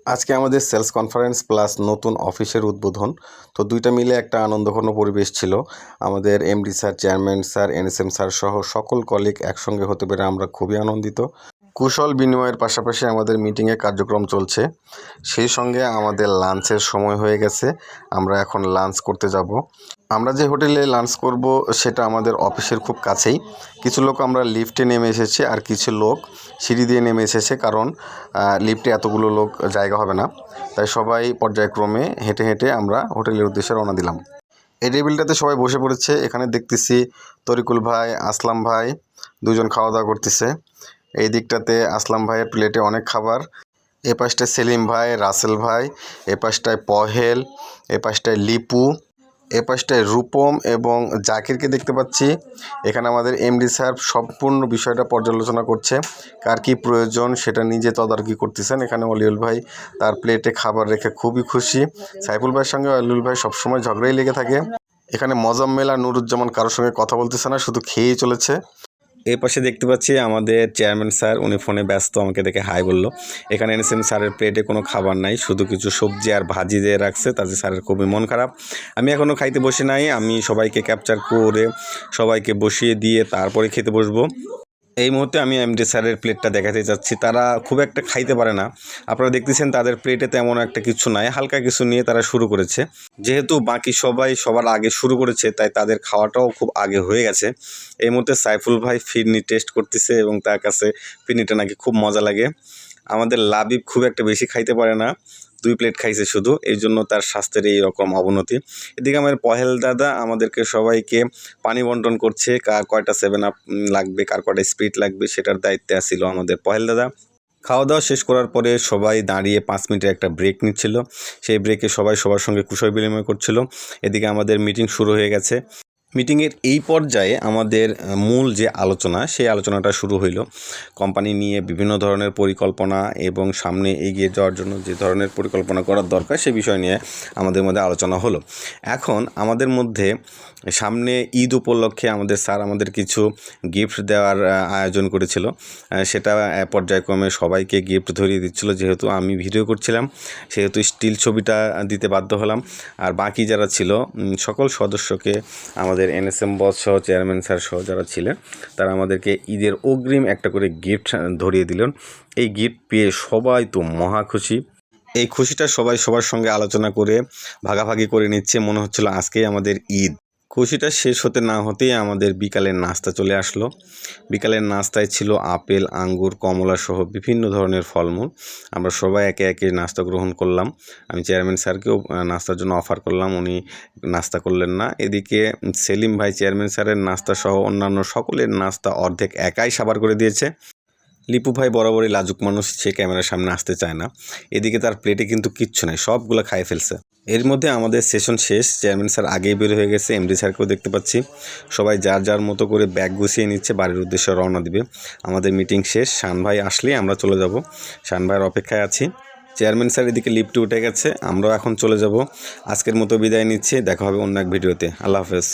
আজকে আমাদের sales conference plus নতুন অফিসের উদ্বোধন। তো দুইটা মিলে একটা আনন্দঘন পরিবেশ ছিল। আমাদের MD sir, chairman sir, NSM sir সহ সকল কলিগ একসঙ্গে হতে পেরে আমরা খুবই আনন্দিত। কুশল বিনিময়ের পাশাপাশি আমাদের মিটিংয়ে কার্যক্রম চলছে। সেই সঙ্গে আমাদের লাঞ্চের সময় হয়ে গেছে। আমরা এখন লাঞ্চ করতে যাব। আমরা যে হোটেলে লাঞ্চ করব সেটা আমাদের অফিসের খুব কাছেই। কিছু লোক আমরা লিফটে নেমে এসেছি, আর কিছু লোক সিঁড়ি দিয়ে নেমে এসেছে, কারণ লিফটে এতগুলো লোক জায়গা হবে না। তাই সবাই পর্যায়ক্রমে হেঁটে হেঁটে আমরা হোটেলের উদ্দেশ্যে রওনা দিলাম। এই টেবিলটাতে সবাই বসে পড়েছে। এখানে দেখতেছি তরিকুল ভাই, আসলাম ভাই দুজন খাওয়া দাওয়া করতেছে। এই দিকটাতে আসলাম ভাইয়ের প্লেটে অনেক খাবার। এ পাশটায় সেলিম ভাই, রাসেল ভাই, এ পাশটায় পহেল, এ পাশটায় লিপু, এ পাশটায় রূপম এবং জাকিরকে দেখতে পাচ্ছি। এখানে আমাদের এমডি স্যার সম্পূর্ণ বিষয়টা পর্যালোচনা করছে, কার কী প্রয়োজন সেটা নিজে তদারকি করতেছেন। এখানে অলিউল ভাই তার প্লেটে খাবার রেখে খুবই খুশি। সাইফুল ভাইয়ের সঙ্গে অলিউল ভাই সবসময় ঝগড়াই লেগে থাকে। এখানে মজাম্মেল আর নুরুজ্জামান কারোর সঙ্গে কথা বলতেছে না, শুধু খেয়েই চলেছে। এই পাশে দেখতে পাচ্ছি আমাদের চেয়ারম্যান স্যার, উনি ফোনে ব্যস্ত, আমাকে দেখে হাই বলল। এখানে এনএসএম স্যারের প্লেটে কোনো খাবার নাই, শুধু কিছু সবজি আর ভাজি দিয়ে রাখছে, তাতে স্যারের খুবই মন খারাপ। আমি এখনও খাইতে বসে নাই, আমি সবাইকে ক্যাপচার করে সবাইকে বসিয়ে দিয়ে তারপরে খেতে বসবো। এই মুহূর্তে আমি এমডি স্যারের প্লেটটা দেখাতে চাচ্ছি। তারা খুব একটা খাইতে পারে না, আপনারা দেখতেছেন তাদের প্লেটে তেমন একটা কিছু নাই, হালকা কিছু নিয়ে তারা শুরু করেছে। যেহেতু বাকি সবাই সবার আগে শুরু করেছে, তাই তাদের খাওয়াটাও খুব আগে হয়ে গেছে। এই মুহূর্তে সাইফুল ভাই ফিরনি টেস্ট করতেছে এবং তার কাছে ফিরনিটা নাকি খুব মজা লাগে। আমাদের লাবিব খুব একটা বেশি খাইতে পারে না, 2 প্লেট খাইছে শুধু, এই জন্য তার স্বাস্থ্যের এই রকম অবনতি। এদিকে আমার পহেল দাদা আমাদেরকে সবাইকে পানি বন্টন করছে, কার কয়টা 7 আপ লাগবে, কার কয়টা স্প্রিট লাগবে সেটার দায়িত্বে ছিল আমাদের পহেল দাদা। খাওয়া দাওয়া শেষ করার পরে সবাই দাঁড়িয়ে 5 মিনিটের একটা ব্রেক নিচ্ছিল। সেই ব্রেকে সবাই সবার সঙ্গে কুশল বিনিময় করছিল। এদিকে আমাদের মিটিং শুরু হয়ে গেছে। মিটিংয়ের এই পর্যায়ে আমাদের মূল যে আলোচনা, সেই আলোচনাটা শুরু হইল। কোম্পানি নিয়ে বিভিন্ন ধরনের পরিকল্পনা এবং সামনে এগিয়ে যাওয়ার জন্য যে ধরনের পরিকল্পনা করার দরকার সে বিষয় নিয়ে আমাদের মধ্যে আলোচনা হলো। এখন আমাদের মধ্যে সামনে ঈদ উপলক্ষে আমাদের স্যার আমাদের কিছু গিফট দেওয়ার আয়োজন করেছিল। সেটা পর্যায়ক্রমে সবাইকে গিফট ধরিয়ে দিচ্ছিল। যেহেতু আমি ভিডিও করছিলাম, সেহেতু স্টিল ছবিটা দিতে বাধ্য হলাম। আর বাকি যারা ছিল সকল সদস্যকে, আমাদের এনএসএম বস সহ, চেয়ারম্যান স্যার সহ যারা ছিলেন, তারা আমাদেরকে ঈদের অগ্রিম একটা করে গিফট ধরিয়ে দিলেন। এই গিফট পেয়ে সবাই তো মহা খুশি। এই খুশিটা সবাই সবার সঙ্গে আলোচনা করে ভাগাভাগি করে নিচ্ছে, মনে হচ্ছিল আজকেই আমাদের ঈদ। খুশিটা শেষ হতে না হতেই আমাদের বিকালের নাস্তা চলে আসলো। বিকালের নাস্তায় ছিল আপেল, আঙ্গুর, কমলা সহ বিভিন্ন ধরনের ফলমূল। আমরা সবাই একে একে নাস্তা গ্রহণ করলাম। আমি চেয়ারম্যান স্যারকেও নাস্তার জন্য অফার করলাম, উনি নাস্তা করলেন না। এদিকে সেলিম ভাই চেয়ারম্যান স্যারের নাস্তা সহ অন্যান্য সকলের নাস্তা অর্ধেক একাই সাবার করে দিয়েছে। লিপু ভাই বরাবরই লাজুক মানুষ, সে ক্যামেরার সামনে আসতে চায় না। এদিকে তার প্লেটে কিন্তু কিচ্ছু নাই, সবগুলো খাই ফেলছে। এর মধ্যে আমাদের সেশন শেষ, চেয়ারম্যান স্যার আগেই বের হয়ে গেছে, এমডি স্যারকেও দেখতে পাচ্ছি। সবাই যার যার মতো করে ব্যাগ গুছিয়ে নিচ্ছে, বাড়ির উদ্দেশ্যে রওনা দিবে। আমাদের মিটিং শেষ, শান ভাই আসলেই আমরা চলে যাব। শান ভাইয়ের অপেক্ষায় আছি। চেয়ারম্যান স্যার এদিকে লিফটে উঠে গেছে, আমরাও এখন চলে যাব। আজকের মতো বিদায় নিচ্ছি, দেখা হবে অন্য এক ভিডিওতে। আল্লাহ হাফেজ।